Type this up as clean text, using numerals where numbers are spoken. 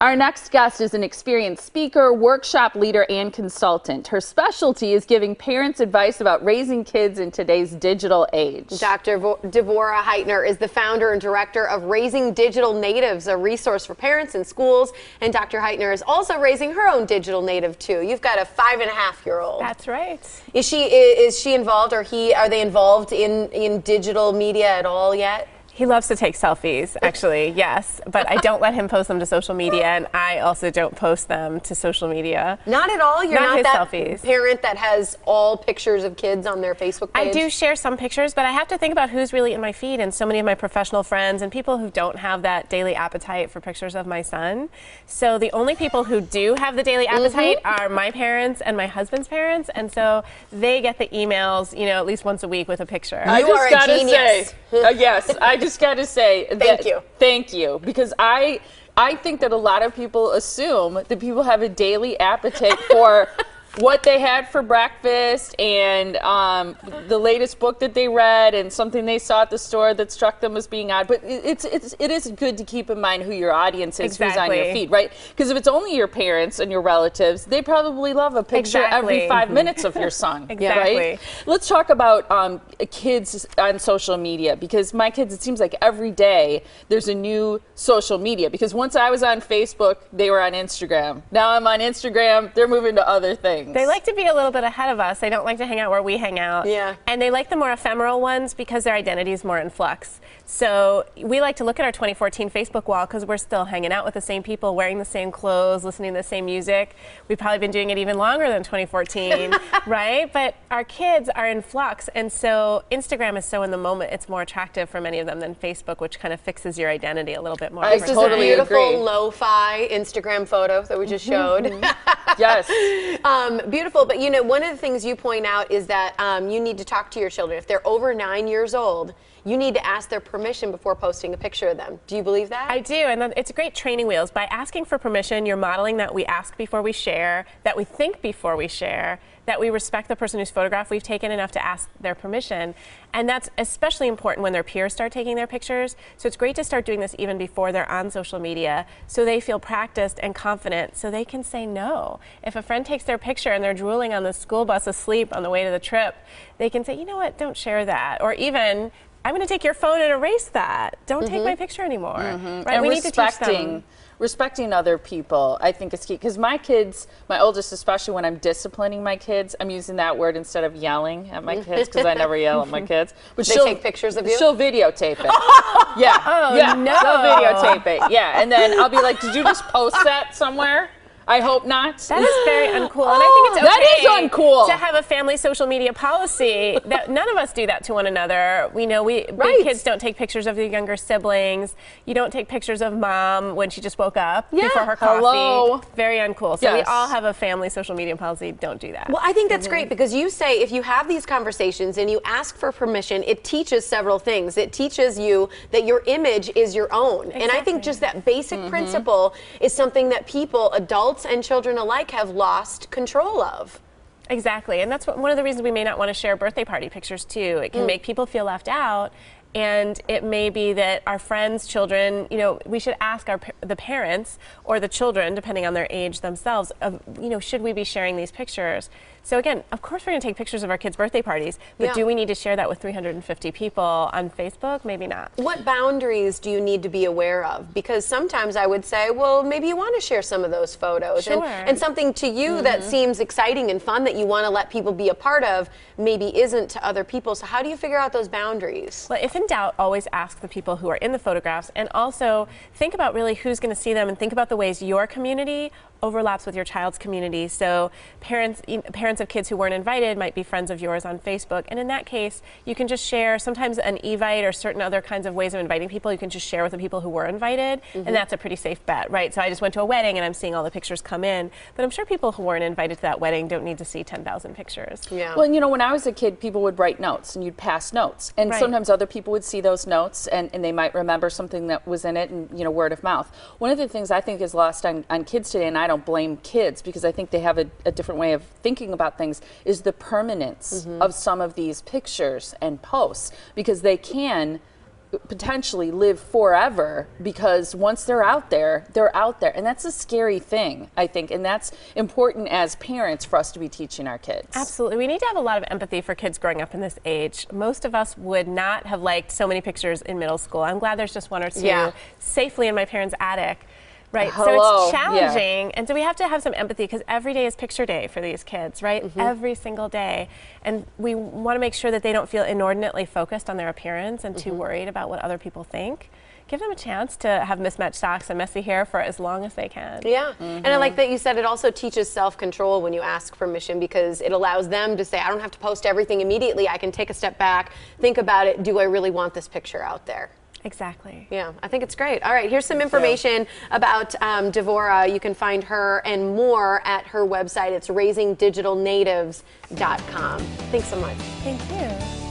Our next guest is an experienced speaker, workshop leader, and consultant. Her specialty is giving parents advice about raising kids in today's digital age. Dr. Devorah Heitner is the founder and director of Raising Digital Natives, a resource for parents and schools. And Dr. Heitner is also raising her own digital native too. You've got a 5.5-year-old. That's right. Is she involved, or are they involved in digital media at all yet? He loves to take selfies, actually, yes. But I don't let him post them to social media, and I also don't post them to social media. Not at all? You're not that selfies. Parent that has all pictures of kids on their Facebook page? I do share some pictures, but I have to think about who's really in my feed, and so many of my professional friends and people who don't have that daily appetite for pictures of my son. So the only people who do have the daily appetite are my parents and my husband's parents, and so they get the emails, you know, at least once a week with a picture. I just gotta say, yes, I just got to say thank you, because I think that a lot of people assume that people have a daily appetite for what they had for breakfast and the latest book that they read and something they saw at the store that struck them as being odd. But it is good to keep in mind who your audience is, who's on your feed, right? Because if it's only your parents and your relatives, they probably love a picture every 5 minutes of your son. Right? Let's talk about kids on social media, because my kids, it seems like every day there's a new social media. Because once I was on Facebook, they were on Instagram. Now I'm on Instagram, they're moving to other things. They like to be a little bit ahead of us. They don't like to hang out where we hang out. Yeah. And they like the more ephemeral ones because their identity is more in flux. So we like to look at our 2014 Facebook wall because we're still hanging out with the same people, wearing the same clothes, listening to the same music. We've probably been doing it even longer than 2014, right? But our kids are in flux, and so Instagram is so in the moment. It's more attractive for many of them than Facebook, which kind of fixes your identity a little bit more. This is a beautiful lo-fi Instagram photo that we just showed. Yes. Beautiful, but you know, one of the things you point out is that you need to talk to your children. If they're over 9 years old, you need to ask their permission before posting a picture of them. Do you believe that? I do, and it's great training wheels. By asking for permission, you're modeling that we ask before we share, that we think before we share, that we respect the person whose photograph we've taken enough to ask their permission. And that's especially important when their peers start taking their pictures. So it's great to start doing this even before they're on social media, so they feel practiced and confident, so they can say no. If a friend takes their picture and they're drooling on the school bus asleep on the way to the trip, they can say, you know what, don't share that. Or even, I'm going to take your phone and erase that. Don't take my picture anymore. Right? And we need to teach them. Respecting other people, I think, is key. Because my kids, my oldest especially, when I'm disciplining my kids, I'm using that word instead of yelling at my kids, because I never yell at my kids. But she'll take pictures of you? She'll videotape it. No. No. She'll videotape it. Yeah, and then I'll be like, did you just post that somewhere? I hope not. That is very uncool, and I think it's okay that is uncool to have a family social media policy. That none of us do that to one another. We know big kids don't take pictures of their younger siblings. You don't take pictures of mom when she just woke up before her coffee. Hello. Very uncool. So we all have a family social media policy. Don't do that. Well, I think that's great, because you say if you have these conversations and you ask for permission, it teaches several things. It teaches you that your image is your own. Exactly. And I think just that basic principle is something that people, adults and children alike, have lost control of. Exactly, and that's one of the reasons we may not want to share birthday party pictures too. It can make people feel left out, and it may be that our friends' children, you know, we should ask the parents or the children, depending on their age themselves, of, you know, should we be sharing these pictures? So again, of course we're going to take pictures of our kids' birthday parties, but do we need to share that with 350 people on Facebook? Maybe not. What boundaries do you need to be aware of? Because sometimes I would say, well, maybe you want to share some of those photos. Sure. And something to you that seems exciting and fun that you want to let people be a part of maybe isn't to other people. So how do you figure out those boundaries? Well, if in doubt, always ask the people who are in the photographs, and also think about really who's going to see them, and think about the ways your community overlaps with your child's community. So parents of kids who weren't invited might be friends of yours on Facebook, and in that case you can just share. Sometimes an evite or certain other kinds of ways of inviting people, you can just share with the people who were invited, and that's a pretty safe bet, right? So I just went to a wedding and I'm seeing all the pictures come in, but I'm sure people who weren't invited to that wedding don't need to see 10,000 pictures. Yeah. Well, you know, when I was a kid, people would write notes and you'd pass notes, and sometimes other people would see those notes and they might remember something that was in it, and, you know, word of mouth. One of the things I think is lost on kids today, and I don't blame kids because I think they have a different way of thinking about things, is the permanence of some of these pictures and posts, because they can potentially live forever, because once they're out there, they're out there. And that's a scary thing, I think. And that's important as parents for us to be teaching our kids. Absolutely. We need to have a lot of empathy for kids growing up in this age. Most of us would not have liked so many pictures in middle school. I'm glad there's just one or two safely in my parents' attic. Right, so it's challenging, and so we have to have some empathy, because every day is picture day for these kids, right? Every single day. And we want to make sure that they don't feel inordinately focused on their appearance and too worried about what other people think. Give them a chance to have mismatched socks and messy hair for as long as they can. Yeah, and I like that you said it also teaches self-control when you ask permission, because it allows them to say, I don't have to post everything immediately. I can take a step back, think about it. Do I really want this picture out there? Exactly. Yeah, I think it's great. All right, here's some information about Devora. You can find her and more at her website. It's raisingdigitalnatives.com. Thanks so much. Thank you.